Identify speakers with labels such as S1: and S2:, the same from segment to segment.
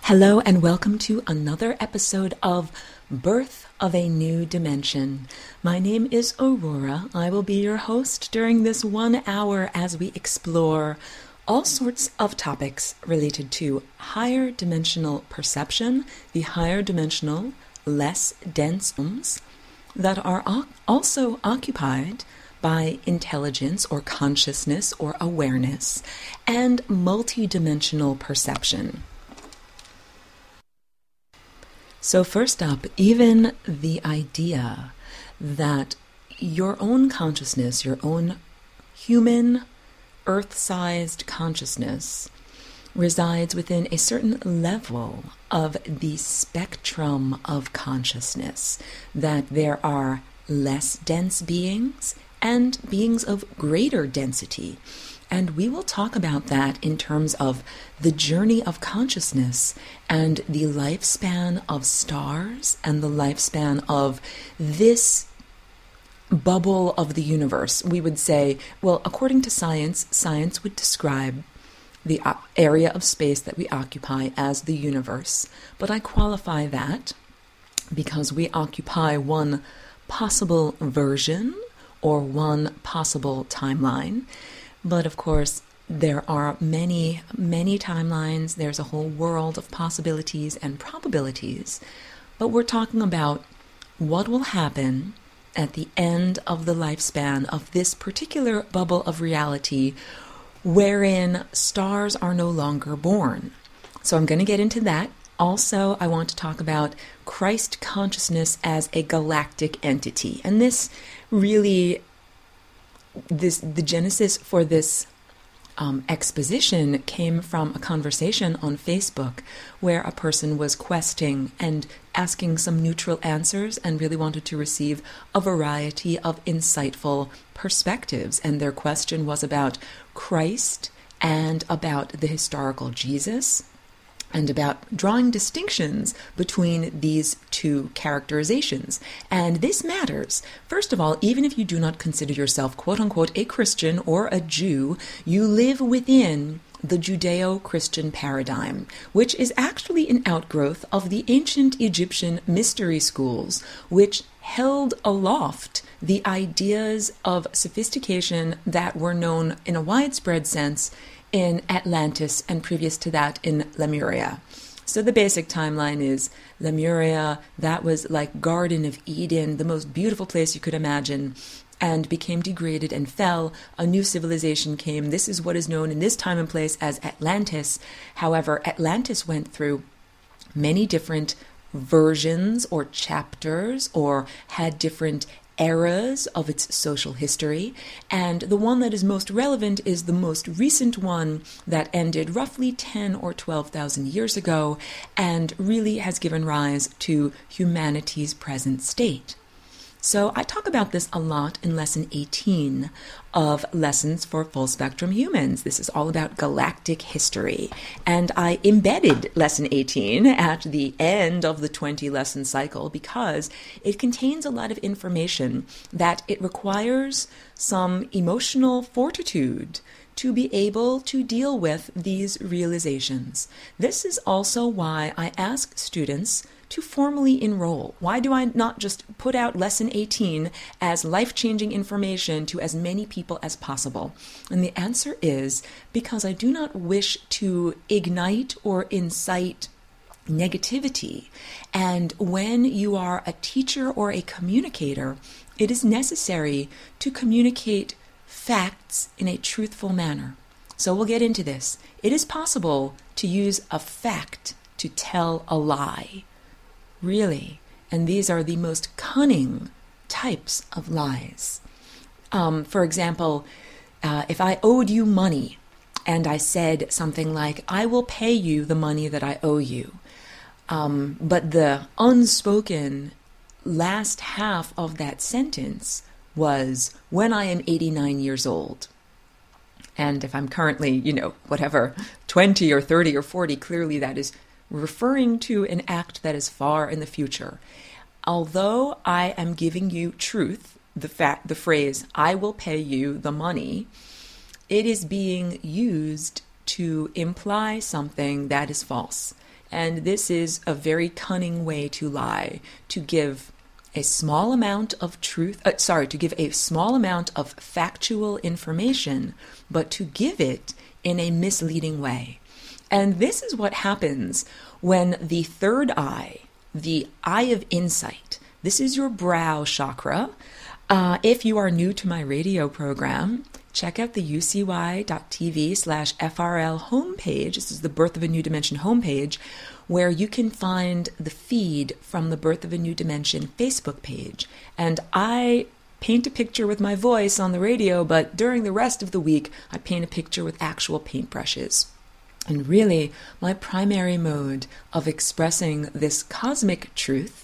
S1: Hello and welcome to another episode of Birth of a New Dimension. My name is Aurora. I will be your host during this 1 hour as we explore all sorts of topics related to higher dimensional perception, the higher dimensional, less dense rooms that are also occupied by intelligence or consciousness or awareness, and multidimensional perception. So first up, even the idea that your own consciousness, your own human, earth-sized consciousness resides within a certain level of the spectrum of consciousness, that there are less dense beings and beings of greater density. And we will talk about that in terms of the journey of consciousness and the lifespan of stars and the lifespan of this bubble of the universe. We would say, well, according to science, science would describe the area of space that we occupy as the universe. But I qualify that because we occupy one possible version or one possible timeline. But of course, there are many, many timelines. There's a whole world of possibilities and probabilities. But we're talking about what will happen at the end of the lifespan of this particular bubble of reality wherein stars are no longer born. So I'm going to get into that. Also, I want to talk about Christ consciousness as a galactic entity. And this really... the genesis for this exposition came from a conversation on Facebook where a person was questing and asking some neutral answers and really wanted to receive a variety of insightful perspectives. And their question was about Christ and about the historical Jesus, and about drawing distinctions between these two characterizations. And this matters. First of all, even if you do not consider yourself, quote-unquote, a Christian or a Jew, you live within the Judeo-Christian paradigm, which is actually an outgrowth of the ancient Egyptian mystery schools, which held aloft the ideas of sophistication that were known in a widespread sense in Atlantis and previous to that in Lemuria. So the basic timeline is Lemuria, that was like Garden of Eden, the most beautiful place you could imagine, and became degraded and fell. A new civilization came. This is what is known in this time and place as Atlantis. However, Atlantis went through many different versions or chapters or had different eras of its social history, and the one that is most relevant is the most recent one that ended roughly 10 or 12,000 years ago and really has given rise to humanity's present state. So I talk about this a lot in Lesson 18 of Lessons for Full Spectrum Humans. This is all about galactic history. And I embedded Lesson 18 at the end of the 20-lesson cycle because it contains a lot of information that it requires some emotional fortitude to be able to deal with these realizations. This is also why I ask students to formally enroll. Why do I not just put out Lesson 18 as life-changing information to as many people as possible? And the answer is because I do not wish to ignite or incite negativity. And when you are a teacher or a communicator, it is necessary to communicate facts in a truthful manner. So we'll get into this. It is possible to use a fact to tell a lie. Really. And these are the most cunning types of lies. For example, if I owed you money and I said something like, I will pay you the money that I owe you. But the unspoken last half of that sentence was, when I am 89 years old. And if I'm currently, 20 or 30 or 40, clearly that is referring to an act that is far in the future. Although I am giving you truth, the phrase, I will pay you the money, it is being used to imply something that is false. And this is a very cunning way to lie, to give a small amount of to give a small amount of factual information, but to give it in a misleading way. And this is what happens when the third eye, the eye of insight, this is your brow chakra. If you are new to my radio program, check out the ucy.tv/FRL homepage. This is the Birth of a New Dimension homepage, where you can find the feed from the Birth of a New Dimension Facebook page. And I paint a picture with my voice on the radio, but during the rest of the week, I paint a picture with actual paintbrushes. And really, my primary mode of expressing this cosmic truth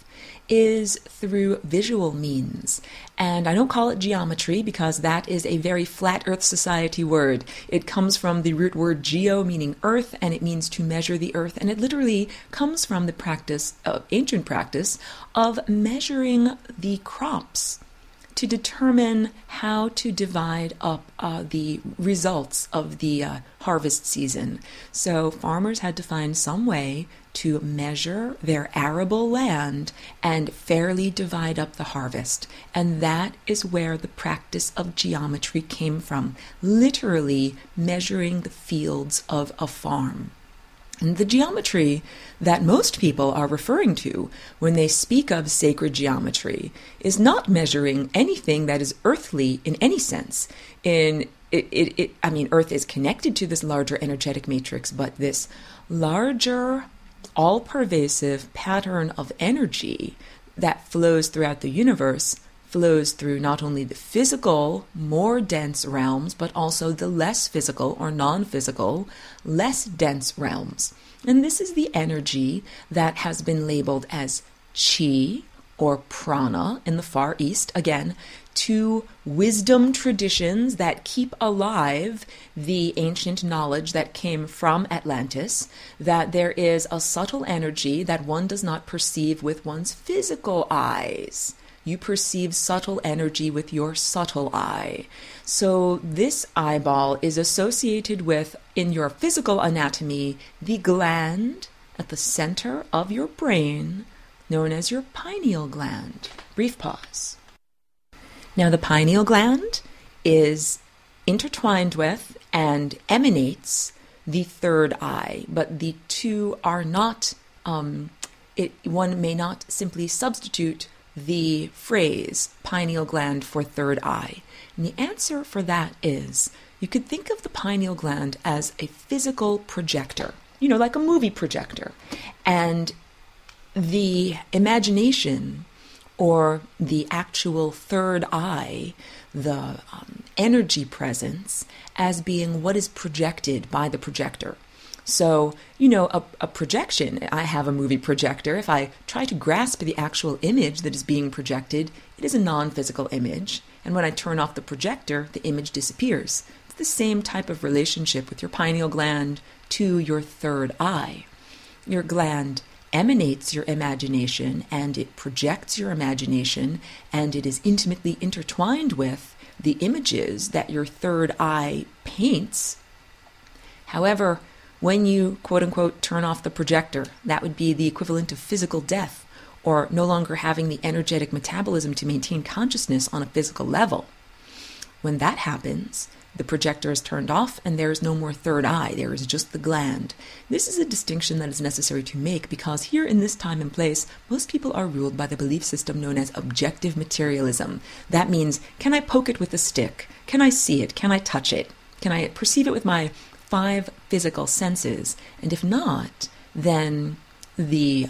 S1: is through visual means. And I don't call it geometry because that is a very flat Earth Society word. It comes from the root word geo, meaning earth, and it means to measure the earth. And it literally comes from the ancient practice of measuring the crops to determine how to divide up the results of the harvest season. So farmers had to find some way to measure their arable land and fairly divide up the harvest. And that is where the practice of geometry came from, literally measuring the fields of a farm. And the geometry that most people are referring to when they speak of sacred geometry is not measuring anything that is earthly in any sense. Earth is connected to this larger energetic matrix, but this larger, all-pervasive pattern of energy that flows throughout the universe flows through not only the physical, more dense realms, but also the less physical or non-physical, less dense realms. And this is the energy that has been labeled as chi or prana in the Far East. Again, two wisdom traditions that keep alive the ancient knowledge that came from Atlantis, that there is a subtle energy that one does not perceive with one's physical eyes. You perceive subtle energy with your subtle eye. So this eyeball is associated with, in your physical anatomy, the gland at the center of your brain, known as your pineal gland. Brief pause. Now, the pineal gland is intertwined with and emanates the third eye, but the two are not, one may not simply substitute the phrase pineal gland for third eye. And the answer for that is, you could think of the pineal gland as a physical projector, like a movie projector. And the imagination, or the actual third eye, the energy presence, as being what is projected by the projector. So, a projection, I have a movie projector. If I try to grasp the actual image that is being projected, it is a non-physical image. And when I turn off the projector, the image disappears. It's the same type of relationship with your pineal gland to your third eye. Your gland emanates your imagination, and it projects your imagination, and it is intimately intertwined with the images that your third eye paints. However, when you, quote-unquote, turn off the projector, that would be the equivalent of physical death, or no longer having the energetic metabolism to maintain consciousness on a physical level. When that happens, the projector is turned off and there is no more third eye, there is just the gland. This is a distinction that is necessary to make because here in this time and place, most people are ruled by the belief system known as objective materialism. That means, can I poke it with a stick? Can I see it? Can I touch it? Can I perceive it with my 5 physical senses? And if not, then the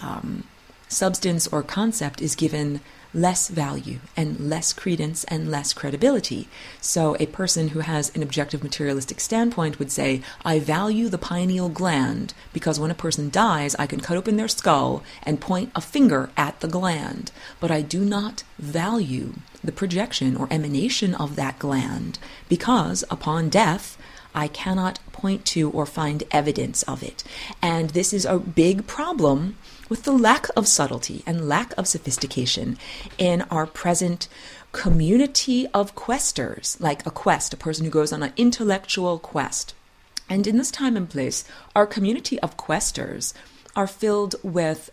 S1: substance or concept is given less value and less credence and less credibility. So a person who has an objective materialistic standpoint would say, I value the pineal gland because when a person dies, I can cut open their skull and point a finger at the gland. But I do not value the projection or emanation of that gland because upon death, I cannot point to or find evidence of it. And this is a big problem with the lack of subtlety and lack of sophistication in our present community of questers, like a person who goes on an intellectual quest. And in this time and place, our community of questers are filled with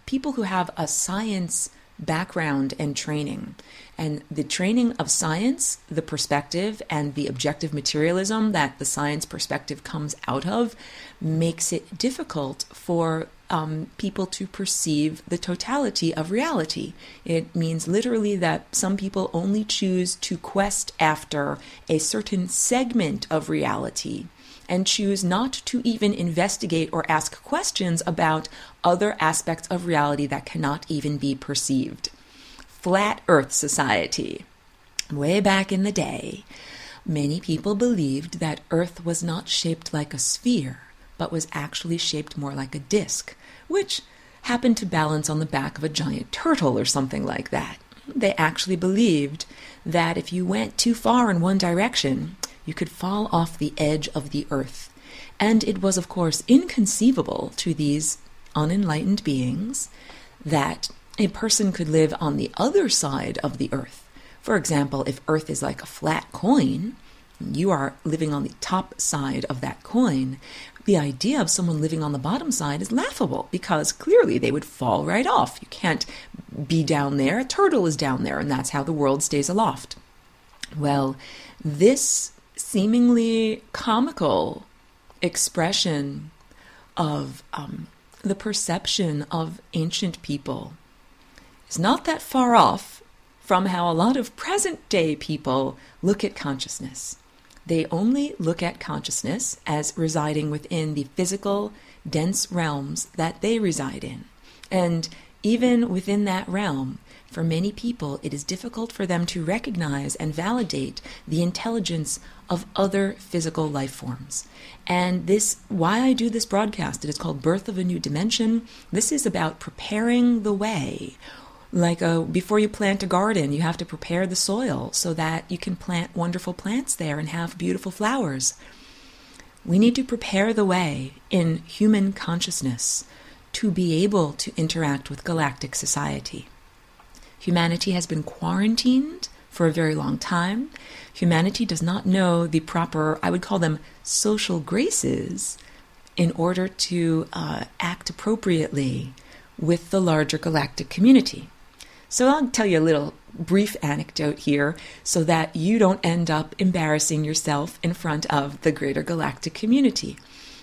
S1: people who have a science background and training. And the training of science, the perspective, and the objective materialism that the science perspective comes out of makes it difficult for people to perceive the totality of reality. It means literally that some people only choose to quest after a certain segment of reality and choose not to even investigate or ask questions about other aspects of reality that cannot even be perceived. Flat Earth Society. Way back in the day, many people believed that Earth was not shaped like a sphere, but was actually shaped more like a disc, which happened to balance on the back of a giant turtle or something like that. They actually believed that if you went too far in one direction, you could fall off the edge of the earth. And it was, of course, inconceivable to these unenlightened beings that a person could live on the other side of the earth. For example, if earth is like a flat coin, you are living on the top side of that coin, the idea of someone living on the bottom side is laughable because clearly they would fall right off. You can't be down there. A turtle is down there, and that's how the world stays aloft. Well, this seemingly comical expression of the perception of ancient people is not that far off from how a lot of present-day people look at consciousness. They only look at consciousness as residing within the physical, dense realms that they reside in. And even within that realm, for many people, it is difficult for them to recognize and validate the intelligence of other physical life forms. And why I do this broadcast, it is called Birth of a New Dimension. This is about preparing the way. Before you plant a garden, you have to prepare the soil so that you can plant wonderful plants there and have beautiful flowers. We need to prepare the way in human consciousness to be able to interact with galactic society. Humanity has been quarantined for a very long time. Humanity does not know the proper, I would call them social graces, in order to act appropriately with the larger galactic community. So I'll tell you a little brief anecdote here so that you don't end up embarrassing yourself in front of the greater galactic community.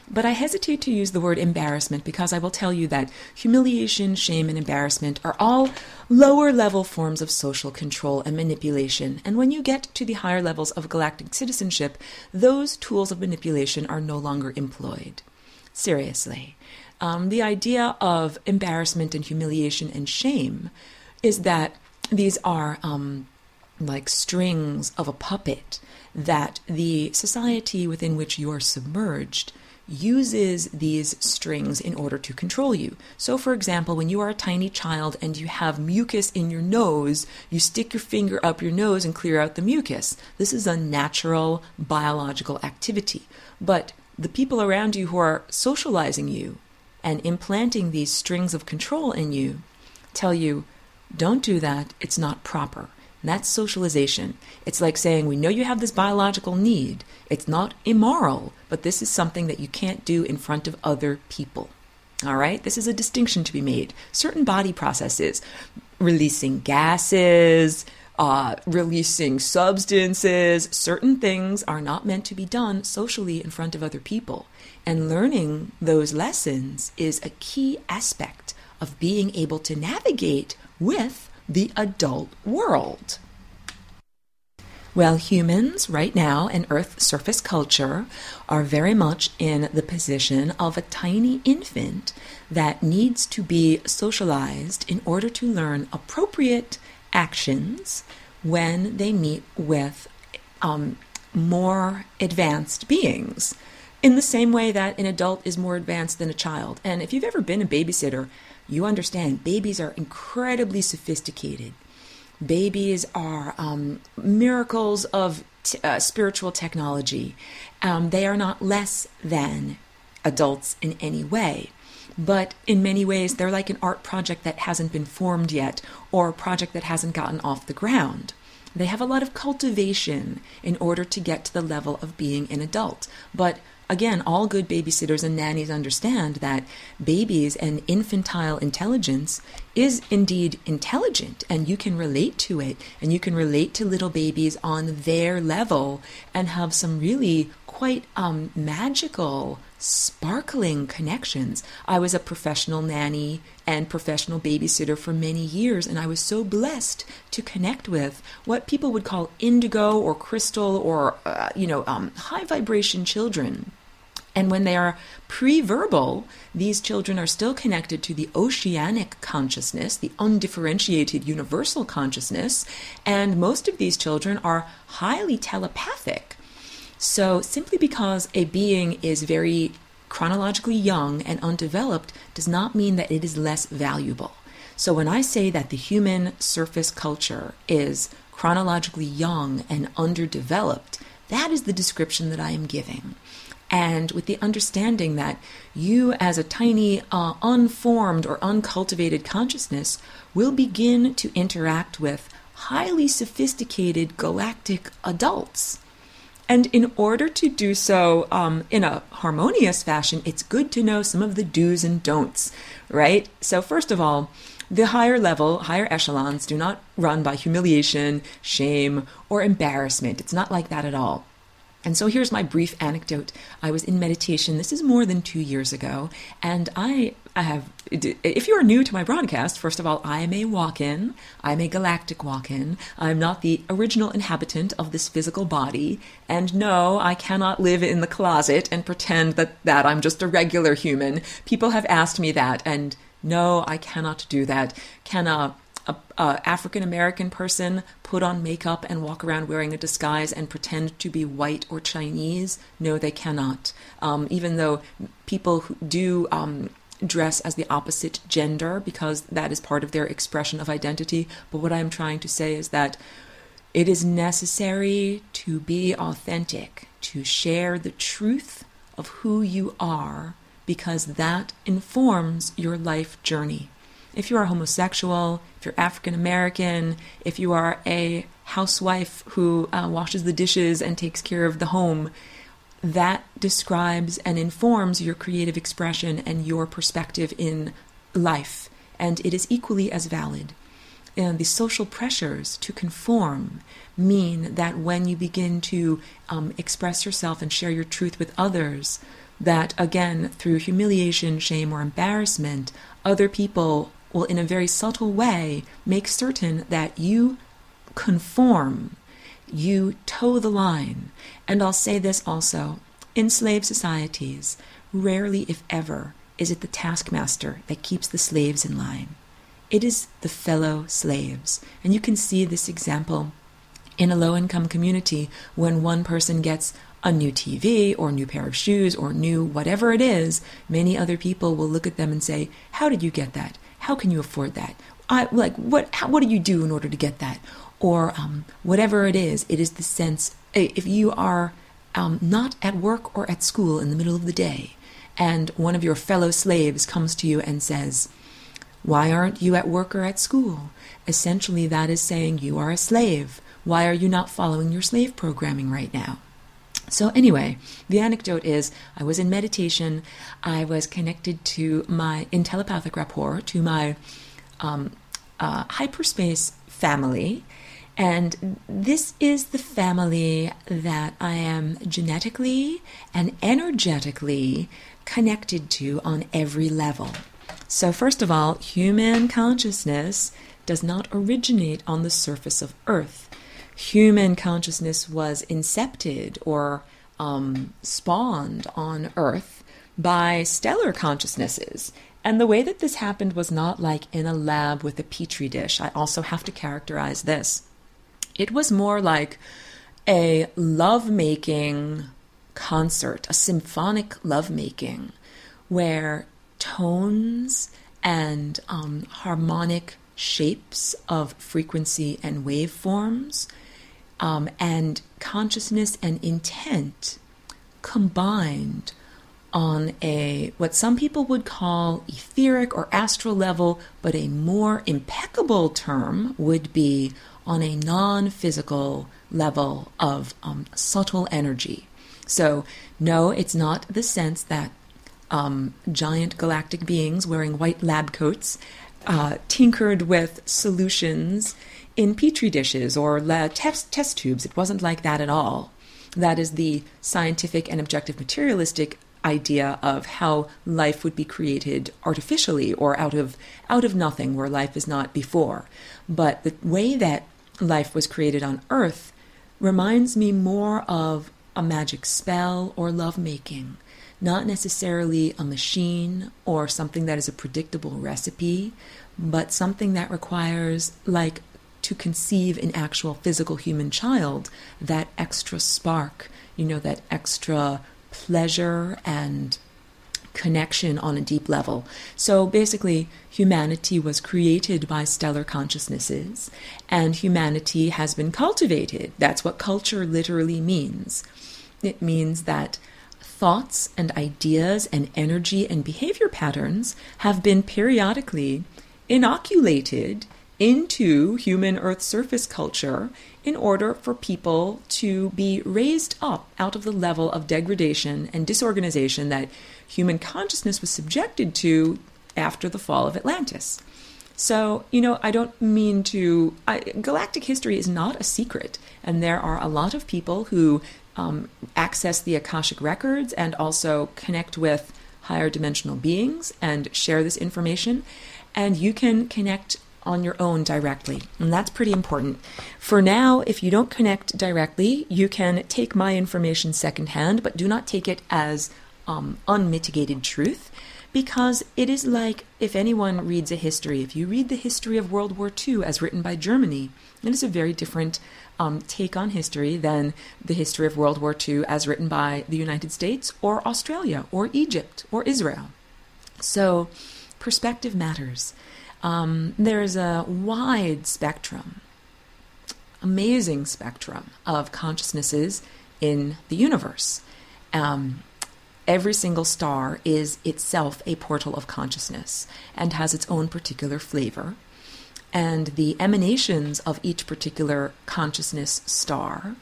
S1: But I hesitate to use the word embarrassment because I will tell you that humiliation, shame, and embarrassment are all lower level forms of social control and manipulation. And when you get to the higher levels of galactic citizenship, those tools of manipulation are no longer employed. Seriously. The idea of embarrassment and humiliation and shame is that these are like strings of a puppet that the society within which you are submerged uses these strings in order to control you. So, for example, when you are a tiny child and you have mucus in your nose, you stick your finger up your nose and clear out the mucus. This is a natural biological activity. But the people around you who are socializing you and implanting these strings of control in you tell you, don't do that, it's not proper. And that's socialization. It's like saying, we know you have this biological need. It's not immoral, but this is something that you can't do in front of other people. All right? This is a distinction to be made. Certain body processes, releasing gases, releasing substances, certain things are not meant to be done socially in front of other people. And learning those lessons is a key aspect of being able to navigate with the adult world. Well, humans right now in Earth surface culture are very much in the position of a tiny infant that needs to be socialized in order to learn appropriate actions when they meet with more advanced beings. In the same way that an adult is more advanced than a child. And if you've ever been a babysitter, you understand babies are incredibly sophisticated. Babies are miracles of spiritual technology. They are not less than adults in any way. But in many ways, they're like an art project that hasn't been formed yet, or a project that hasn't gotten off the ground. They have a lot of cultivation in order to get to the level of being an adult. But again, all good babysitters and nannies understand that babies and infantile intelligence is indeed intelligent, and you can relate to it, and you can relate to little babies on their level and have some really quite magical, sparkling connections. I was a professional nanny and professional babysitter for many years, and I was so blessed to connect with what people would call indigo or crystal or high vibration children. And when they are pre-verbal, these children are still connected to the oceanic consciousness, the undifferentiated universal consciousness, and most of these children are highly telepathic. So simply because a being is very chronologically young and undeveloped does not mean that it is less valuable. So when I say that the human surface culture is chronologically young and underdeveloped, that is the description that I am giving. And with the understanding that you as a tiny, unformed or uncultivated consciousness will begin to interact with highly sophisticated galactic adults. And in order to do so in a harmonious fashion, it's good to know some of the do's and don'ts, right? So first of all, the higher level, higher echelons do not run by humiliation, shame, or embarrassment. It's not like that at all. And so here's my brief anecdote. I was in meditation. This is more than 2 years ago. And I have, if you are new to my broadcast, first of all, I am a walk-in. I'm a galactic walk-in. I'm not the original inhabitant of this physical body. And no, I cannot live in the closet and pretend that I'm just a regular human. People have asked me that. And no, I cannot do that. Can a African-American person put on makeup and walk around wearing a disguise and pretend to be white or Chinese? No, they cannot. Even though people who do dress as the opposite gender because that is part of their expression of identity. But what I'm trying to say is that it is necessary to be authentic, to share the truth of who you are, because that informs your life journey. If you are homosexual, if you're African American, if you are a housewife who washes the dishes and takes care of the home, that describes and informs your creative expression and your perspective in life. And it is equally as valid. And the social pressures to conform mean that when you begin to express yourself and share your truth with others, that again, through humiliation, shame, or embarrassment, other people will in a very subtle way make certain that you conform, you toe the line. And I'll say this also, in slave societies, rarely if ever is it the taskmaster that keeps the slaves in line. It is the fellow slaves. And you can see this example in a low-income community when one person gets a new TV or a new pair of shoes or new whatever it is, many other people will look at them and say, how did you get that? How can you afford that? What do you do in order to get that? Or whatever it is the sense, if you are not at work or at school in the middle of the day, and one of your fellow slaves comes to you and says, why aren't you at work or at school? Essentially, that is saying you are a slave. Why are you not following your slave programming right now? So anyway, the anecdote is I was in meditation. I was connected in telepathic rapport to my hyperspace family. And this is the family that I am genetically and energetically connected to on every level. So first of all, human consciousness does not originate on the surface of Earth. Human consciousness was incepted or spawned on Earth by stellar consciousnesses. And the way that this happened was not like in a lab with a petri dish. I also have to characterize this. It was more like a lovemaking concert, a symphonic lovemaking, where tones and harmonic shapes of frequency and waveforms and consciousness and intent combined on what some people would call etheric or astral level, but a more impeccable term would be on a non-physical level of subtle energy. So, no, it's not the sense that giant galactic beings wearing white lab coats tinkered with solutions in petri dishes or test tubes. It wasn't like that at all. That is the scientific and objective materialistic idea of how life would be created artificially or out of nothing, where life is not before. But the way that life was created on Earth reminds me more of a magic spell or lovemaking, not necessarily a machine or something that is a predictable recipe, but something that requires, like, to conceive an actual physical human child, that extra spark, that extra pleasure and connection on a deep level. So basically, humanity was created by stellar consciousnesses, and humanity has been cultivated. That's what culture literally means. It means that thoughts and ideas and energy and behavior patterns have been periodically inoculated into human Earth surface culture in order for people to be raised up out of the level of degradation and disorganization that human consciousness was subjected to after the fall of Atlantis. So, I don't mean to... galactic history is not a secret, and there are a lot of people who access the Akashic records and also connect with higher dimensional beings and share this information, and you can connect on your own directly, and that's pretty important. For now, if you don't connect directly, you can take my information secondhand, but do not take it as unmitigated truth, because it is like if anyone reads a history. If you read the history of World War II as written by Germany, it is a very different take on history than the history of World War II as written by the United States or Australia or Egypt or Israel. So perspective matters. There is a wide spectrum, amazing spectrum of consciousnesses in the universe. Every single star is itself a portal of consciousness and has its own particular flavor. And the emanations of each particular consciousness star,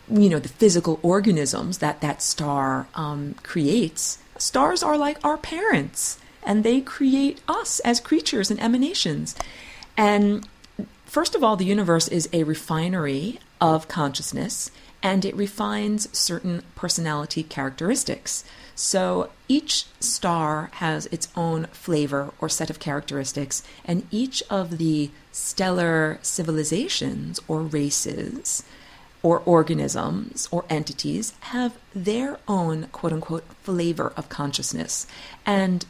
S1: the physical organisms that star creates, stars are like our parents. And they create us as creatures and emanations. And first of all, the universe is a refinery of consciousness, and it refines certain personality characteristics. So each star has its own flavor or set of characteristics, and each of the stellar civilizations or races or organisms or entities have their own quote-unquote flavor of consciousness. And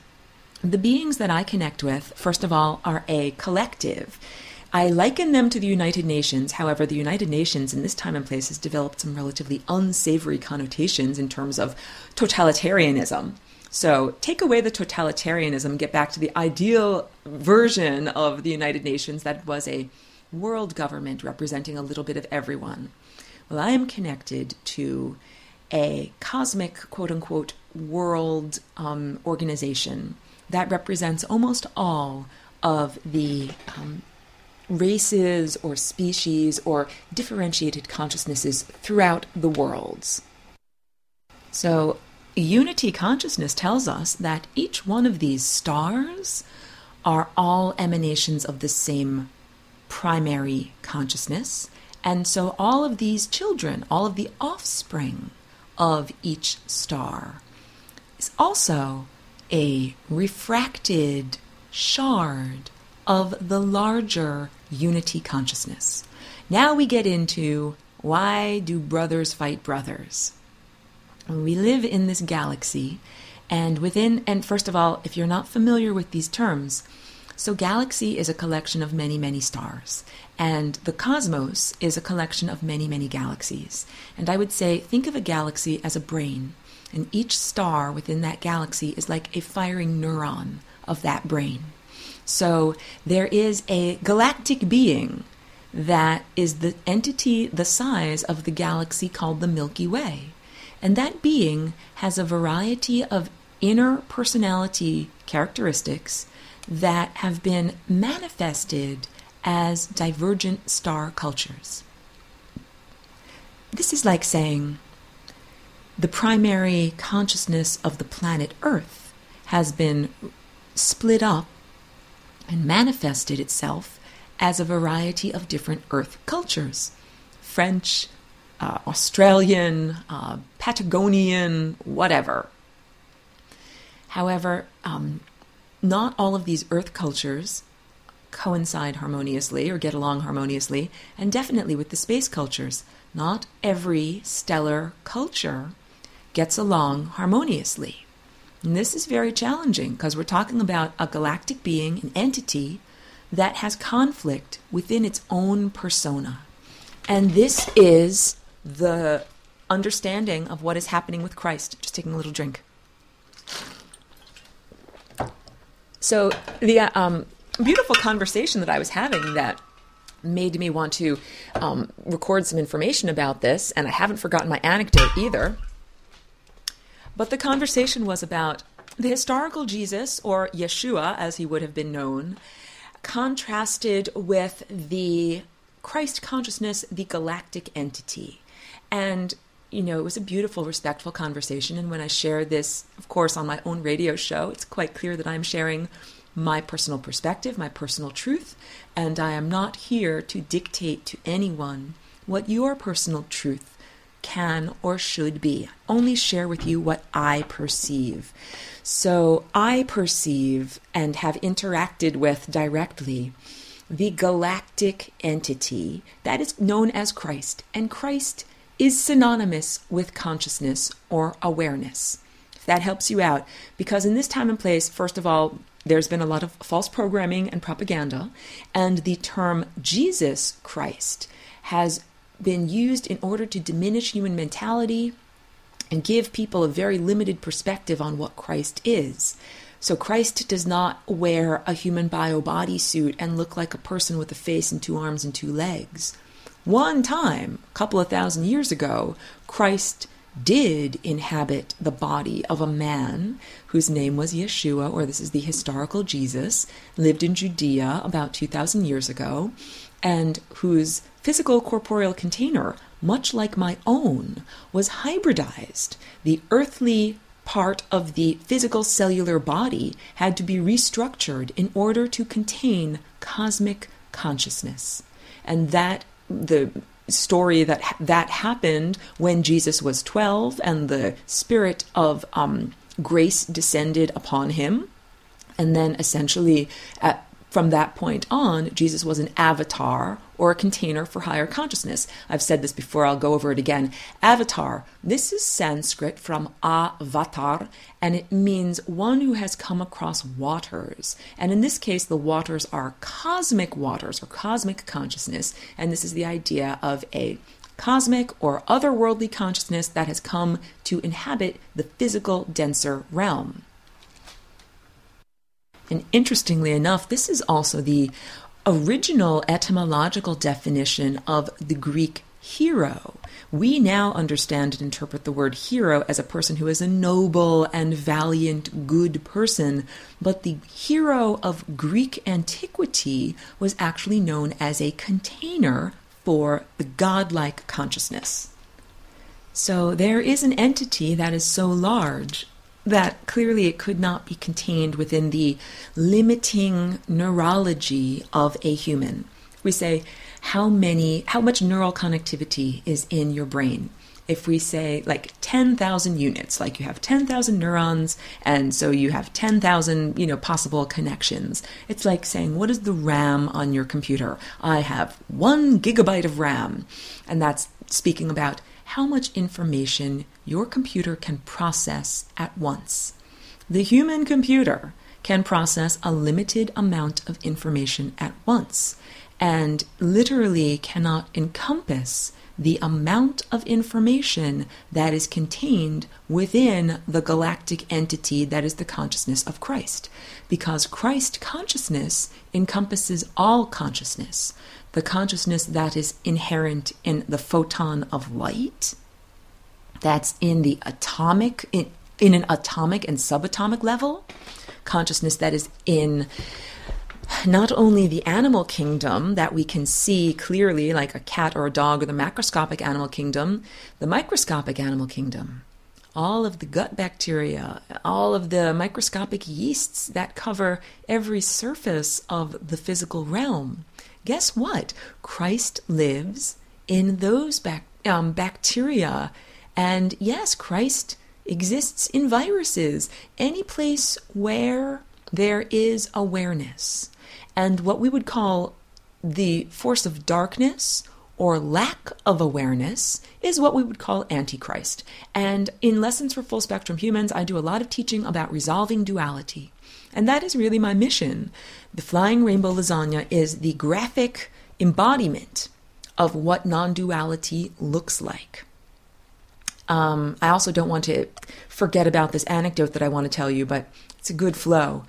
S1: the beings that I connect with, first of all, are a collective. I liken them to the United Nations. However, the United Nations in this time and place has developed some relatively unsavory connotations in terms of totalitarianism. So take away the totalitarianism, get back to the ideal version of the United Nations that was a world government representing a little bit of everyone. Well, I am connected to a cosmic, quote-unquote, world organization that represents almost all of the races or species or differentiated consciousnesses throughout the worlds. So unity consciousness tells us that each one of these stars are all emanations of the same primary consciousness. And so all of these children, all of the offspring of each star, is also a refracted shard of the larger unity consciousness. Now we get into, why do brothers fight brothers? We live in this galaxy, and first of all, if you're not familiar with these terms, so galaxy is a collection of many, many stars, and the cosmos is a collection of many, many galaxies. And I would say, think of a galaxy as a brain, and each star within that galaxy is like a firing neuron of that brain. So there is a galactic being that is the entity the size of the galaxy called the Milky Way. And that being has a variety of inner personality characteristics that have been manifested as divergent star cultures. This is like saying, the primary consciousness of the planet Earth has been split up and manifested itself as a variety of different Earth cultures. French, Australian, Patagonian, whatever. However, not all of these Earth cultures coincide harmoniously or get along harmoniously, and definitely with the space cultures. Not every stellar culture gets along harmoniously. And this is very challenging because we're talking about a galactic being, an entity that has conflict within its own persona. And this is the understanding of what is happening with Christ. Just taking a little drink. So the beautiful conversation that I was having that made me want to record some information about this, and I haven't forgotten my anecdote either. But the conversation was about the historical Jesus, or Yeshua as he would have been known, contrasted with the Christ consciousness, the galactic entity. And, you know, it was a beautiful, respectful conversation. And when I share this, of course, on my own radio show, it's quite clear that I'm sharing my personal perspective, my personal truth, and I am not here to dictate to anyone what your personal truth can or should be. Only share with you what I perceive. So I perceive and have interacted with directly the galactic entity that is known as Christ, and Christ is synonymous with consciousness or awareness. If that helps you out, because in this time and place, first of all, there's been a lot of false programming and propaganda, and the term Jesus Christ has been used in order to diminish human mentality and give people a very limited perspective on what Christ is. So Christ does not wear a human bodysuit and look like a person with a face and 2 arms and 2 legs. One time, a couple of thousand years ago, Christ did inhabit the body of a man whose name was Yeshua, or this is the historical Jesus, lived in Judea about 2,000 years ago, and whose physical corporeal container, much like my own, was hybridized. The earthly part of the physical cellular body had to be restructured in order to contain cosmic consciousness. And that the story that happened when Jesus was 12 and the spirit of grace descended upon him. And then essentially from that point on, Jesus was an avatar or a container for higher consciousness. I've said this before, I'll go over it again. Avatar, this is Sanskrit from avatar, and it means one who has come across waters. And in this case, the waters are cosmic waters or cosmic consciousness. And this is the idea of a cosmic or otherworldly consciousness that has come to inhabit the physical, denser realm. And interestingly enough, this is also the original etymological definition of the Greek hero. We now understand and interpret the word hero as a person who is a noble and valiant, good person, but the hero of Greek antiquity was actually known as a container for the godlike consciousness. So there is an entity that is so large that clearly it could not be contained within the limiting neurology of a human. We say, how much neural connectivity is in your brain? If we say like 10,000 units, like you have 10,000 neurons, and so you have 10,000, possible connections. It's like saying, what is the RAM on your computer? I have 1 gigabyte of RAM. And that's speaking about how much information your computer can process at once. The human computer can process a limited amount of information at once and literally cannot encompass the amount of information that is contained within the galactic entity that is the consciousness of Christ. Because Christ consciousness encompasses all consciousness. The consciousness that is inherent in the photon of light, that's in the atomic, in an atomic and subatomic level, consciousness that is in not only the animal kingdom that we can see clearly, like a cat or a dog, or the macroscopic animal kingdom, the microscopic animal kingdom. all of the gut bacteria, all of the microscopic yeasts that cover every surface of the physical realm. Guess what? Christ lives in those bacteria. And yes, Christ exists in viruses, any place where there is awareness. And what we would call the force of darkness or lack of awareness is what we would call Antichrist. And in Lessons for Full Spectrum Humans, I do a lot of teaching about resolving duality. And that is really my mission. The Flying Rainbow Lasagna is the graphic embodiment of what non-duality looks like. I also don't want to forget about this anecdote that I want to tell you, but it's a good flow.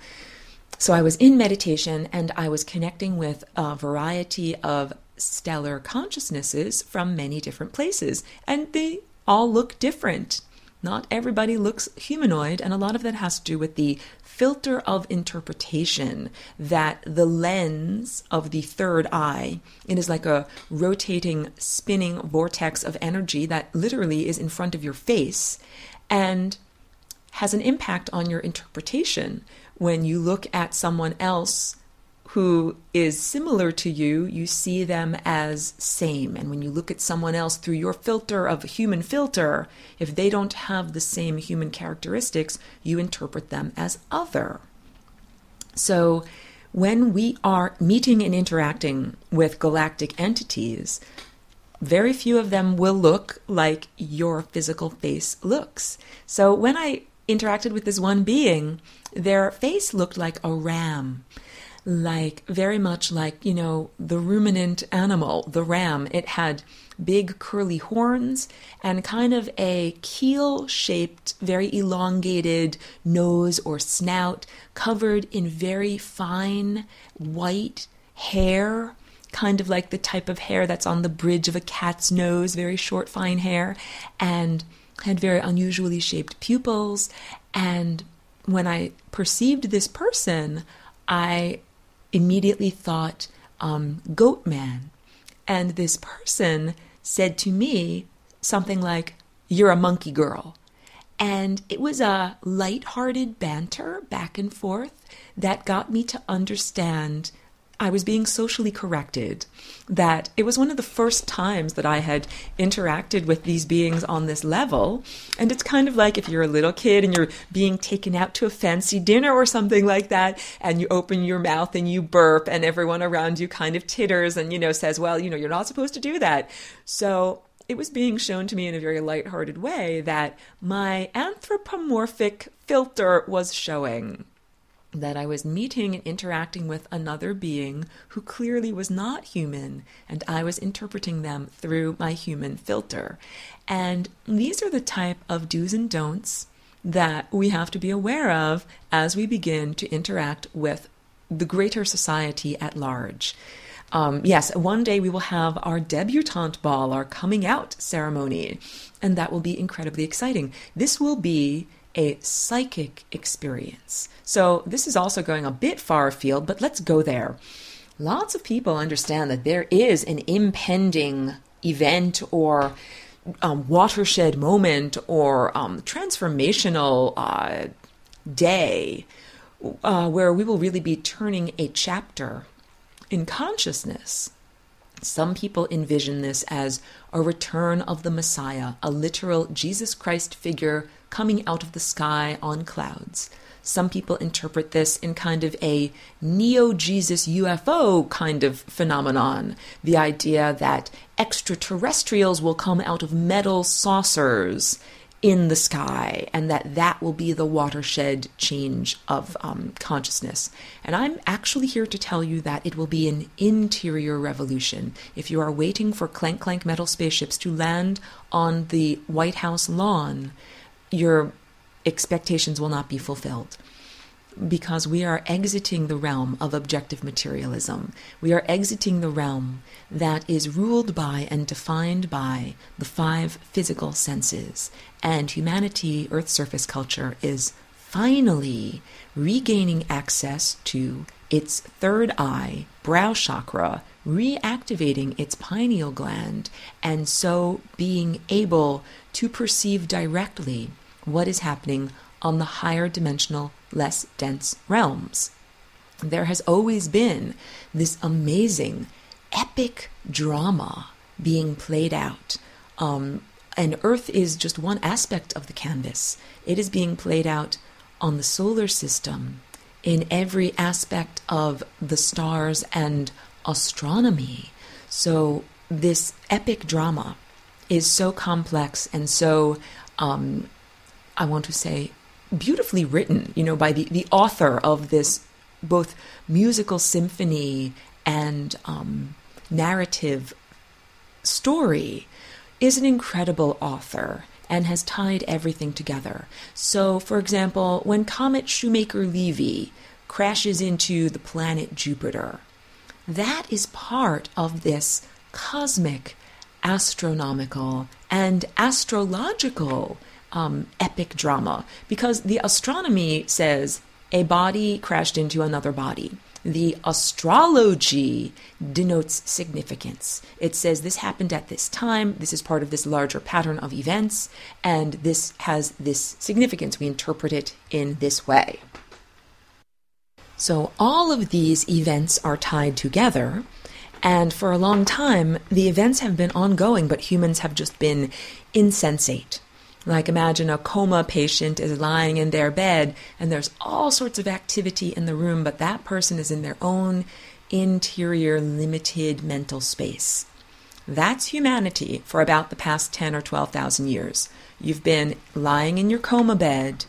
S1: So I was in meditation and I was connecting with a variety of stellar consciousnesses from many different places, and they all look different. Not everybody looks humanoid, and a lot of that has to do with the filter of interpretation that the lens of the third eye, it is like a rotating, spinning vortex of energy that literally is in front of your face and has an impact on your interpretation. When you look at someone else who is similar to you, you see them as same. And when you look at someone else through your filter of a human filter, if they don't have the same human characteristics, you interpret them as other. So when we are meeting and interacting with galactic entities, very few of them will look like your physical face looks. So when I interacted with this one being, their face looked like a ram. Like very much like, the ruminant animal, the ram. It had big curly horns and kind of a keel-shaped, very elongated nose or snout covered in very fine white hair, kind of like the type of hair that's on the bridge of a cat's nose, very short, fine hair, and had very unusually shaped pupils. And when I perceived this person, I immediately thought, goat man. And this person said to me something like, "You're a monkey girl." And it was a lighthearted banter back and forth that got me to understand I was being socially corrected, that it was one of the first times that I had interacted with these beings on this level. And it's kind of like if you're a little kid and you're being taken out to a fancy dinner or something like that, and you open your mouth and you burp and everyone around you kind of titters and, says, well, you're not supposed to do that. So it was being shown to me in a very lighthearted way that my anthropomorphic filter was showing, that I was meeting and interacting with another being who clearly was not human, and I was interpreting them through my human filter. And these are the type of do's and don'ts that we have to be aware of as we begin to interact with the greater society at large. Yes, one day we will have our debutante ball, our coming out ceremony, and that will be incredibly exciting. This will be a psychic experience. So this is also going a bit far afield, but let's go there. Lots of people understand that there is an impending event or watershed moment or transformational day where we will really be turning a chapter in consciousness. Some people envision this as a return of the Messiah, a literal Jesus Christ figure coming out of the sky on clouds. Some people interpret this in kind of a neo-Jesus UFO kind of phenomenon, the idea that extraterrestrials will come out of metal saucers in the sky, and that will be the watershed change of consciousness. And I'm actually here to tell you that it will be an interior revolution. If you are waiting for clank metal spaceships to land on the White House lawn, your expectations will not be fulfilled, because we are exiting the realm of objective materialism. We are exiting the realm that is ruled by and defined by the 5 physical senses. And humanity, Earth's surface culture, is finally regaining access to its third eye, brow chakra, reactivating its pineal gland, and so being able to perceive directly what is happening on the higher dimensional, less dense realms. There has always been this amazing, epic drama being played out. And Earth is just one aspect of the canvas. It is being played out on the solar system, in every aspect of the stars and astronomy. So this epic drama is so complex and so, I want to say, beautifully written, by the author of this both musical symphony and narrative story is an incredible author and has tied everything together. So, for example, when Comet Shoemaker-Levy crashes into the planet Jupiter, that is part of this cosmic, astronomical, and astrological epic drama, because the astronomy says a body crashed into another body. The astrology denotes significance. It says this happened at this time, this is part of this larger pattern of events, and this has this significance. We interpret it in this way. So all of these events are tied together, and for a long time, the events have been ongoing, but humans have just been insensate. Like, imagine a coma patient is lying in their bed and there's all sorts of activity in the room, but that person is in their own interior, limited mental space. That's humanity for about the past 10 or 12,000 years. You've been lying in your coma bed,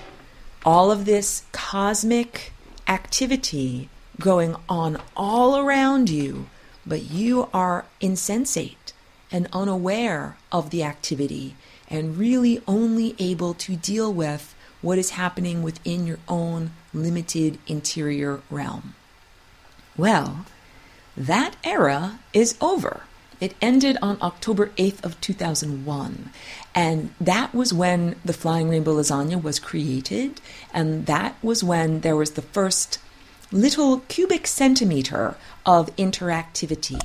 S1: all of this cosmic activity going on all around you, but you are insensate and unaware of the activity, and really only able to deal with what is happening within your own limited interior realm. Well, that era is over. It ended on October 8th of 2001, and that was when the Flying Rainbow Lasagne was created, and that was when there was the first little cubic centimeter of interactivity.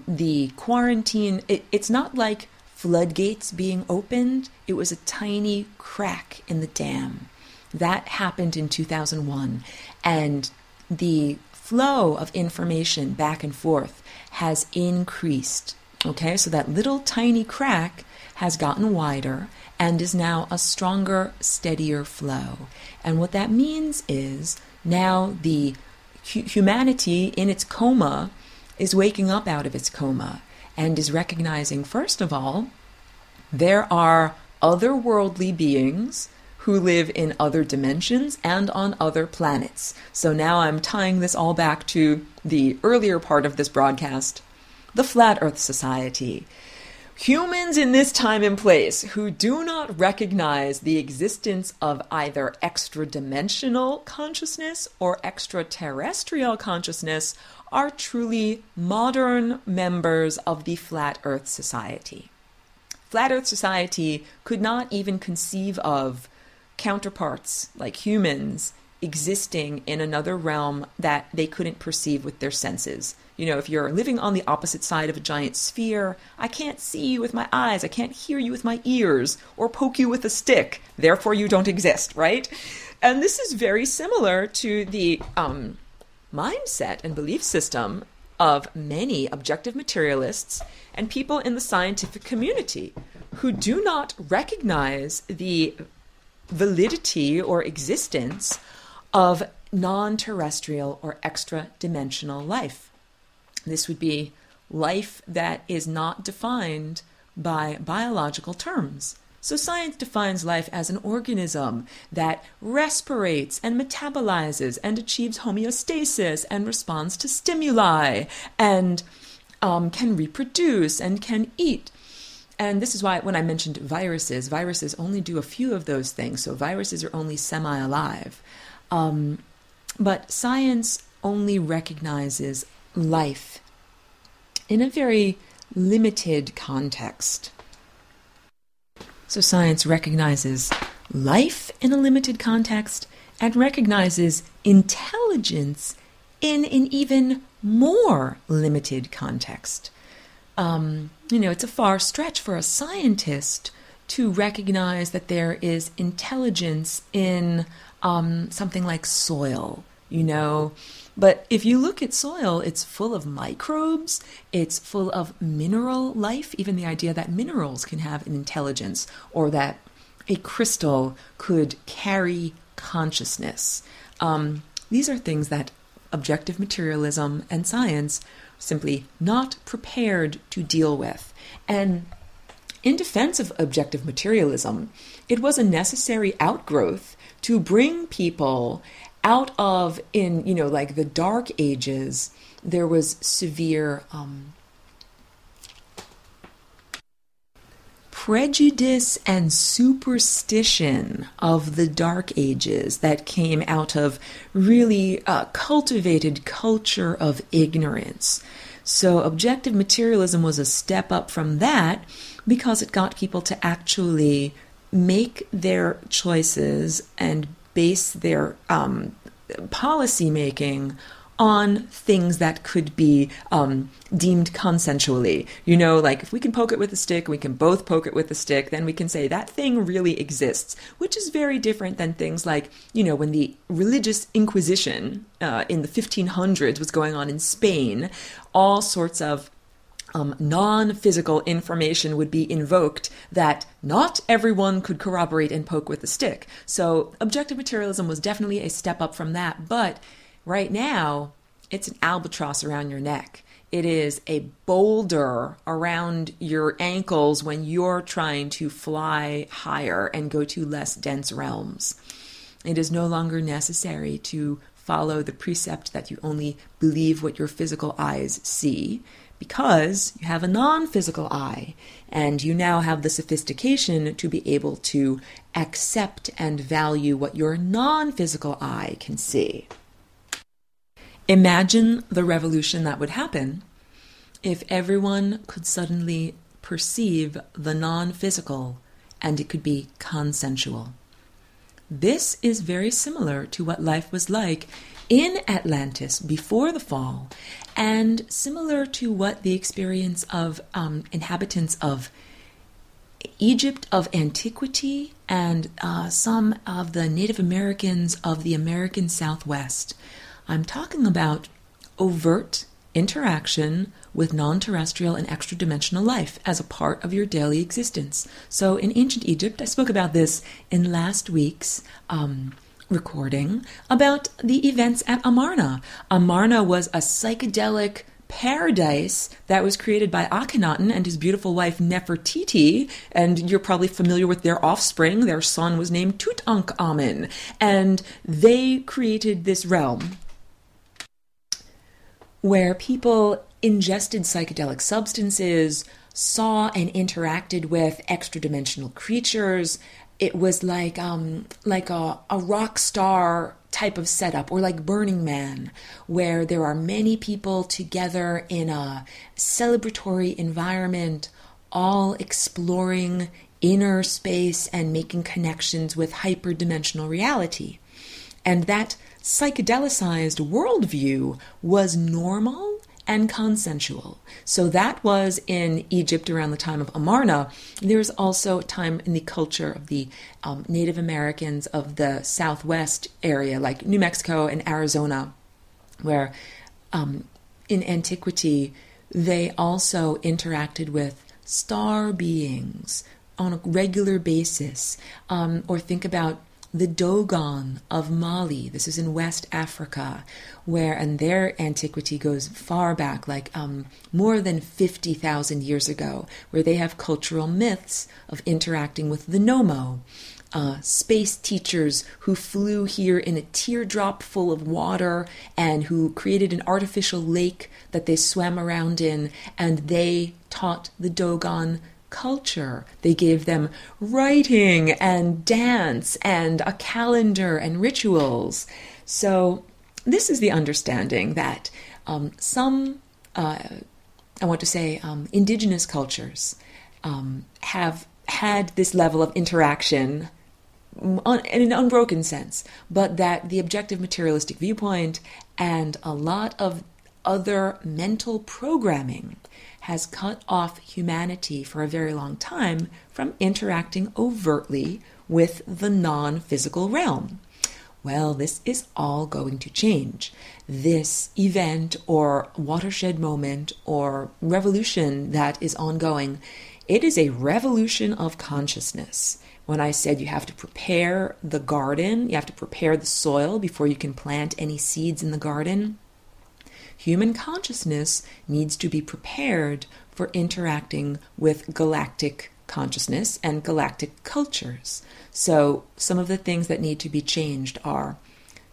S1: The quarantine, it's not like floodgates being opened. It was a tiny crack in the dam. That happened in 2001. And the flow of information back and forth has increased. Okay, so that little tiny crack has gotten wider and is now a stronger, steadier flow. And what that means is now the humanity in its coma is waking up out of its coma and is recognizing, first of all, there are otherworldly beings who live in other dimensions and on other planets. So now I'm tying this all back to the earlier part of this broadcast, the Flat Earth Society. Humans in this time and place who do not recognize the existence of either extra-dimensional consciousness or extraterrestrial consciousness are truly modern members of the Flat Earth Society. Flat Earth Society could not even conceive of counterparts like humans existing in another realm that they couldn't perceive with their senses. If you're living on the opposite side of a giant sphere, I can't see you with my eyes, I can't hear you with my ears, or poke you with a stick, therefore you don't exist, right? And this is very similar to the mindset and belief system of many objective materialists and people in the scientific community who do not recognize the validity or existence of non-terrestrial or extra-dimensional life. This would be life that is not defined by biological terms. So science defines life as an organism that respirates and metabolizes and achieves homeostasis and responds to stimuli and can reproduce and can eat. And this is why when I mentioned viruses only do a few of those things. So viruses are only semi-alive. But science only recognizes life in a very limited context. So science recognizes life in a limited context and recognizes intelligence in an even more limited context. It's a far stretch for a scientist to recognize that there is intelligence in something like soil, But if you look at soil, it's full of microbes, it's full of mineral life, even the idea that minerals can have an intelligence or that a crystal could carry consciousness. These are things that objective materialism and science simply not prepared to deal with. And in defense of objective materialism, it was a necessary outgrowth to bring people out of, like the Dark Ages, there was severe prejudice and superstition of the Dark Ages that came out of really cultivated culture of ignorance. So objective materialism was a step up from that because it got people to actually make their choices and base their policy making on things that could be deemed consensually. Like if we can poke it with a stick, we can both poke it with a stick, then we can say that thing really exists, which is very different than things like, when the religious inquisition in the 1500s was going on in Spain, all sorts of non-physical information would be invoked that not everyone could corroborate and poke with a stick. So objective materialism was definitely a step up from that, but right now, it's an albatross around your neck. It is a boulder around your ankles when you're trying to fly higher and go to less dense realms. It is no longer necessary to follow the precept that you only believe what your physical eyes see, because you have a non-physical eye, and you now have the sophistication to be able to accept and value what your non-physical eye can see. Imagine the revolution that would happen if everyone could suddenly perceive the non-physical and it could be consensual. This is very similar to what life was like in Atlantis before the fall, and similar to what the experience of inhabitants of Egypt of antiquity and some of the Native Americans of the American Southwest. I'm talking about overt interaction with non-terrestrial and extra-dimensional life as a part of your daily existence. So in ancient Egypt, I spoke about this in last week's recording about the events at Amarna. Amarna was a psychedelic paradise that was created by Akhenaten and his beautiful wife Nefertiti, and you're probably familiar with their offspring. Their son was named Tutankhamun, and they created this realm where people ingested psychedelic substances, saw and interacted with extra-dimensional creatures. It was like a rock star type of setup, or like Burning Man, where there are many people together in a celebratory environment, all exploring inner space and making connections with hyperdimensional reality. And that psychedelicized worldview was normal and consensual. So that was in Egypt around the time of Amarna. There's also a time in the culture of the Native Americans of the Southwest area, like New Mexico and Arizona, where in antiquity they also interacted with star beings on a regular basis. Or think about the Dogon of Mali. This is in West Africa, and their antiquity goes far back, like more than 50,000 years ago, where they have cultural myths of interacting with the Nomo, space teachers who flew here in a teardrop full of water and who created an artificial lake that they swam around in, and they taught the Dogon culture. They gave them writing and dance and a calendar and rituals. So this is the understanding that indigenous cultures have had this level of interaction in an unbroken sense, but that the objective materialistic viewpoint and a lot of other mental programming has cut off humanity for a very long time from interacting overtly with the non-physical realm. Well, this is all going to change. This event or watershed moment or revolution that is ongoing, it is a revolution of consciousness. When I said you have to prepare the garden, you have to prepare the soil before you can plant any seeds in the garden, human consciousness needs to be prepared for interacting with galactic consciousness and galactic cultures. So some of the things that need to be changed are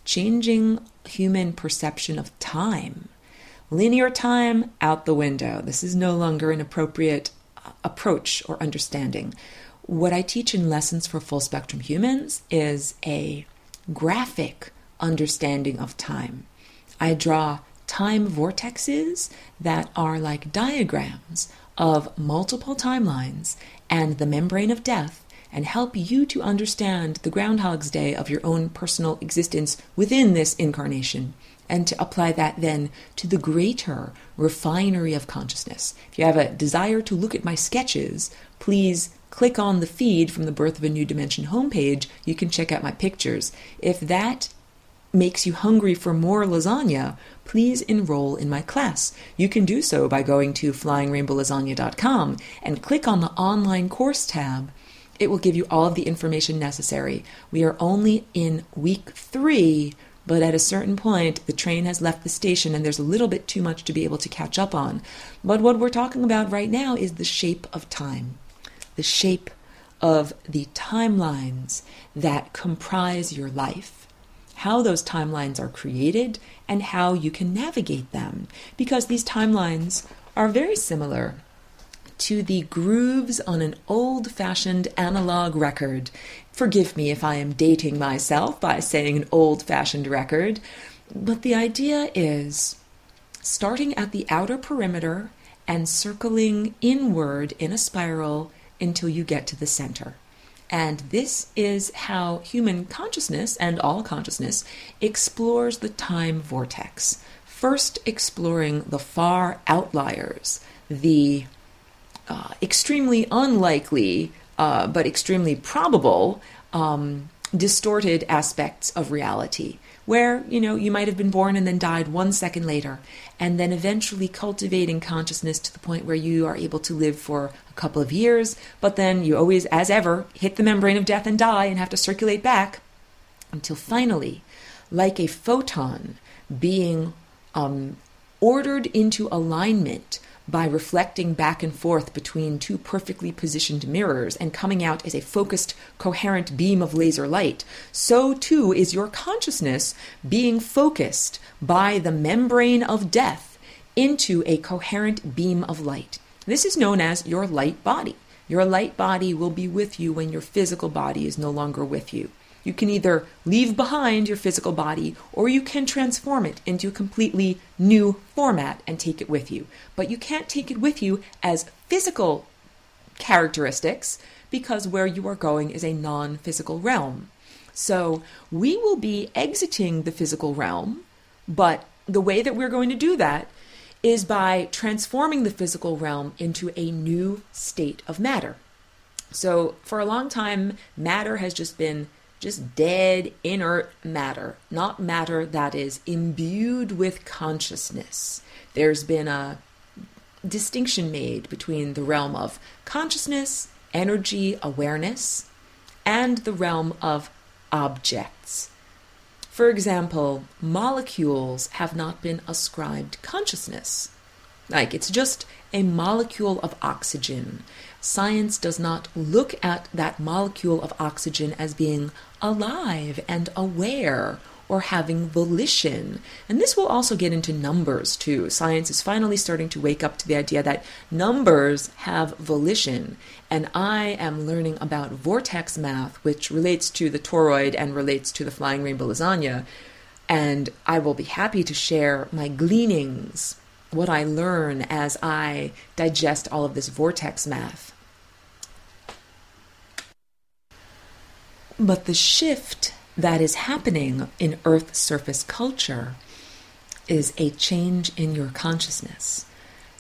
S1: changing human perception of time. Linear time out the window. This is no longer an appropriate approach or understanding. What I teach in Lessons for Full Spectrum Humans is a graphic understanding of time. I draw time vortexes that are like diagrams of multiple timelines and the membrane of death, and help you to understand the Groundhog's Day of your own personal existence within this incarnation, and to apply that then to the greater refinery of consciousness. If you have a desire to look at my sketches, please click on the feed from the Birth of a New Dimension homepage. You can check out my pictures. If that makes you hungry for more lasagna, please enroll in my class. You can do so by going to flyingrainbowlasagna.com and click on the online course tab. It will give you all of the information necessary. We are only in week 3, but at a certain point, the train has left the station and there's a little bit too much to be able to catch up on. But what we're talking about right now is the shape of time, the shape of the timelines that comprise your life, how those timelines are created, and how you can navigate them. Because these timelines are very similar to the grooves on an old-fashioned analog record. Forgive me if I am dating myself by saying an old-fashioned record, but the idea is starting at the outer perimeter and circling inward in a spiral until you get to the center. And this is how human consciousness and all consciousness explores the time vortex. First exploring the far outliers, the extremely unlikely but extremely probable distorted aspects of reality, where, you might have been born and then died 1 second later, and then eventually cultivating consciousness to the point where you are able to live for a couple of years, but then you always, as ever, hit the membrane of death and die and have to circulate back until finally, like a photon being ordered into alignment by reflecting back and forth between two perfectly positioned mirrors and coming out as a focused, coherent beam of laser light, so too is your consciousness being focused by the membrane of death into a coherent beam of light. This is known as your light body. Your light body will be with you when your physical body is no longer with you. You can either leave behind your physical body or you can transform it into a completely new format and take it with you. But you can't take it with you as physical characteristics because where you are going is a non-physical realm. So we will be exiting the physical realm, but the way that we're going to do that is by transforming the physical realm into a new state of matter. So for a long time, matter has just been dead, inert matter, not matter that is imbued with consciousness. There's been a distinction made between the realm of consciousness, energy, awareness, and the realm of objects. For example, molecules have not been ascribed consciousness. Like, it's just a molecule of oxygen. Science does not look at that molecule of oxygen as being alive and aware or having volition. And this will also get into numbers too. Science is finally starting to wake up to the idea that numbers have volition. And I am learning about vortex math, which relates to the toroid and relates to the Flying Rainbow Lasagna. And I will be happy to share my gleanings, what I learn as I digest all of this vortex math. But the shift that is happening in Earth surface culture is a change in your consciousness.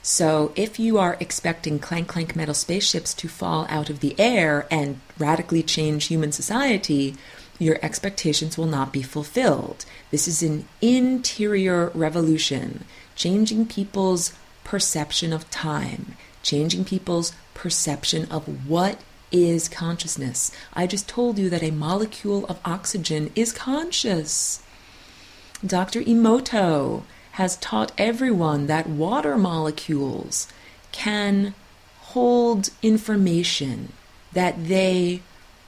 S1: So if you are expecting clank clank metal spaceships to fall out of the air and radically change human society, your expectations will not be fulfilled. This is an interior revolution, changing people's perception of time, changing people's perception of what is consciousness. I just told you that a molecule of oxygen is conscious. Dr. Emoto has taught everyone that water molecules can hold information, that they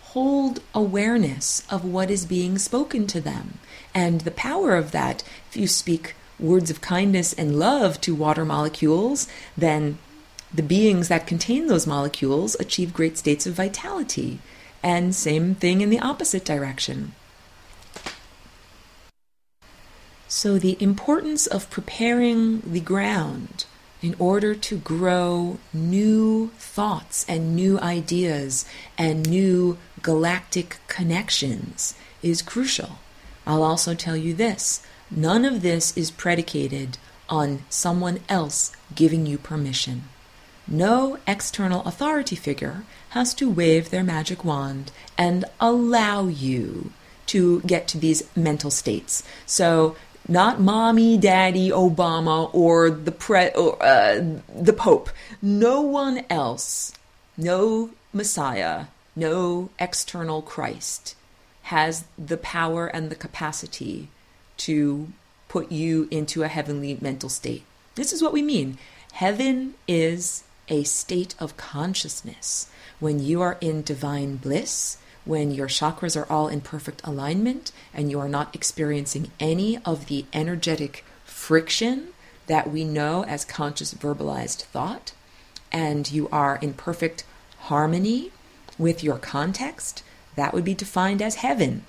S1: hold awareness of what is being spoken to them. And the power of that, if you speak words of kindness and love to water molecules, then the beings that contain those molecules achieve great states of vitality. And same thing in the opposite direction. So the importance of preparing the ground in order to grow new thoughts and new ideas and new galactic connections is crucial. I'll also tell you this: none of this is predicated on someone else giving you permission. No external authority figure has to wave their magic wand and allow you to get to these mental states. So not mommy, daddy, Obama, or the Pope. No one else, no Messiah, no external Christ has the power and the capacity to put you into a heavenly mental state. This is what we mean. Heaven is a state of consciousness. When you are in divine bliss, when your chakras are all in perfect alignment and you are not experiencing any of the energetic friction that we know as conscious verbalized thought, and you are in perfect harmony with your context, that would be defined as heaven.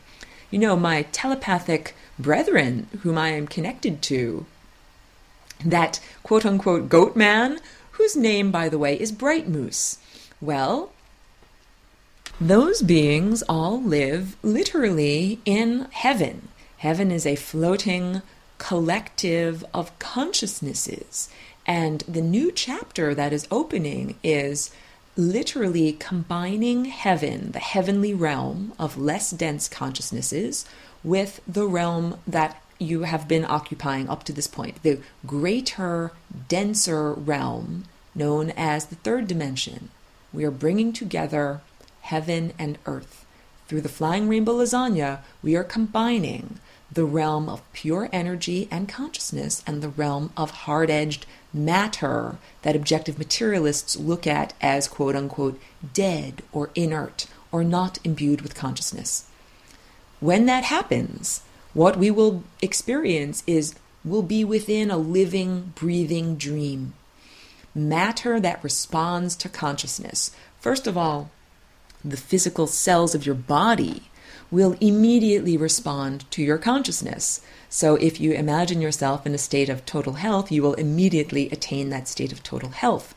S1: You know, my telepathic brethren whom I am connected to, that quote-unquote goat man, whose name, by the way, is Bright Moose. Well, those beings all live literally in heaven. Heaven is a floating collective of consciousnesses. And the new chapter that is opening is literally combining heaven, the heavenly realm of less dense consciousnesses, with the realm that you have been occupying up to this point, the greater, denser realm known as the third dimension. We are bringing together heaven and earth. Through the Flying Rainbow Lasagna, we are combining the realm of pure energy and consciousness and the realm of hard-edged matter that objective materialists look at as quote-unquote dead or inert or not imbued with consciousness. When that happens, what we will experience will be within a living, breathing dream. Matter that responds to consciousness. First of all, the physical cells of your body will immediately respond to your consciousness. So if you imagine yourself in a state of total health, you will immediately attain that state of total health.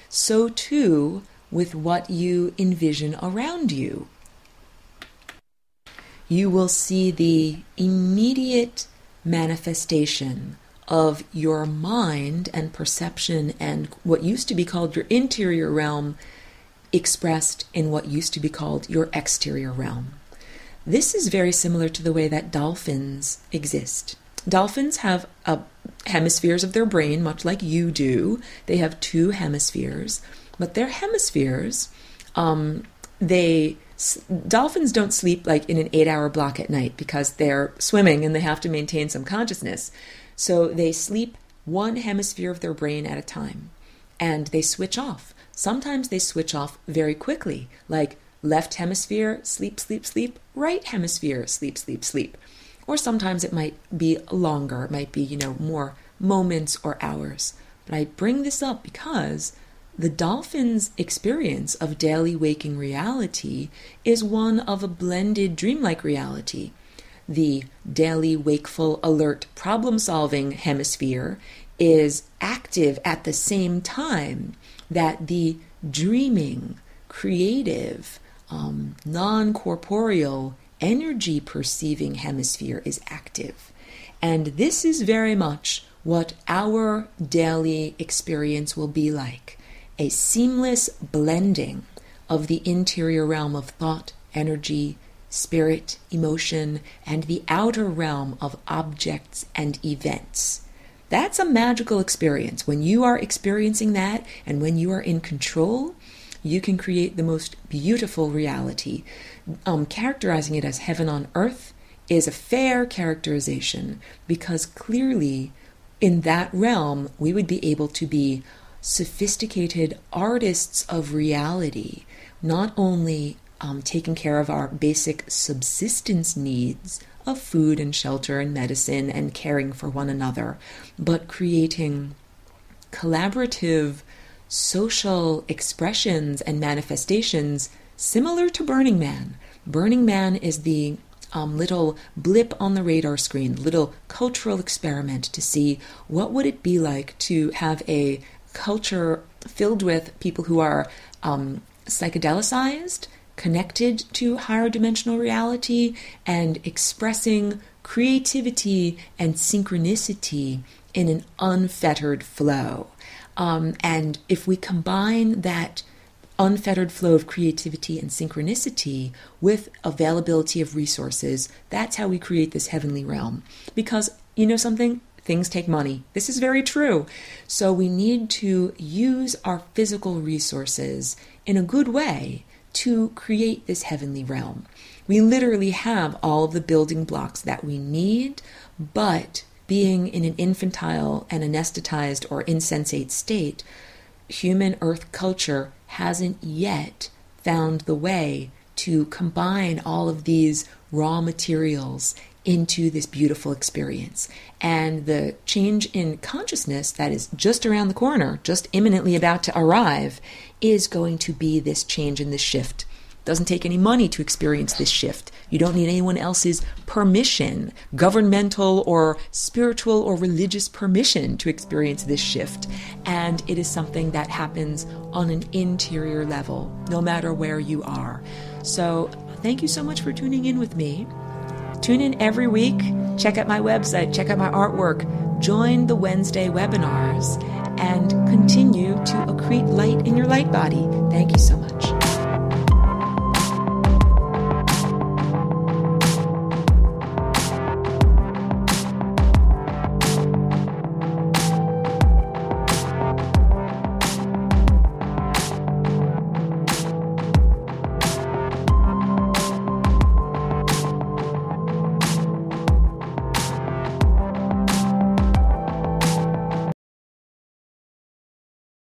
S1: So too with what you envision around you. You will see the immediate manifestation of your mind and perception and what used to be called your interior realm expressed in what used to be called your exterior realm. This is very similar to the way that dolphins exist. Dolphins have hemispheres of their brain, much like you do. They have two hemispheres, but their hemispheres, dolphins don't sleep like in an 8-hour block at night because they're swimming and they have to maintain some consciousness. So they sleep one hemisphere of their brain at a time, and they switch off. Sometimes they switch off very quickly, like left hemisphere, sleep, sleep, sleep, right hemisphere, sleep, sleep, sleep. Or sometimes it might be longer. It might be, more moments or hours. But I bring this up because the dolphin's experience of daily waking reality is one of a blended dreamlike reality. The daily wakeful, alert, problem-solving hemisphere is active at the same time that the dreaming, creative, non-corporeal, energy-perceiving hemisphere is active. And this is very much what our daily experience will be like. A seamless blending of the interior realm of thought, energy, spirit, emotion, and the outer realm of objects and events. That's a magical experience. When you are experiencing that and when you are in control, you can create the most beautiful reality. Characterizing it as heaven on earth is a fair characterization, because clearly in that realm we would be able to be sophisticated artists of reality, not only taking care of our basic subsistence needs of food and shelter and medicine and caring for one another, but creating collaborative social expressions and manifestations similar to Burning Man. Burning Man is the little blip on the radar screen, little cultural experiment to see what would it be like to have a culture filled with people who are psychedelicized, connected to higher dimensional reality, and expressing creativity and synchronicity in an unfettered flow. And if we combine that unfettered flow of creativity and synchronicity with availability of resources, that's how we create this heavenly realm. Because, you know something? Things take money. This is very true. So we need to use our physical resources in a good way to create this heavenly realm. We literally have all of the building blocks that we need, but being in an infantile and anesthetized or insensate state, human earth culture hasn't yet found the way to combine all of these raw materials into this beautiful experience. And the change in consciousness that is just around the corner, just imminently about to arrive, is going to be this change and this shift. It doesn't take any money to experience this shift. You don't need anyone else's permission, governmental or spiritual or religious permission to experience this shift. And it is something that happens on an interior level, no matter where you are. So thank you so much for tuning in with me. Tune in every week, check out my website, check out my artwork, join the Wednesday webinars, and continue to accrete light in your light body. Thank you so much.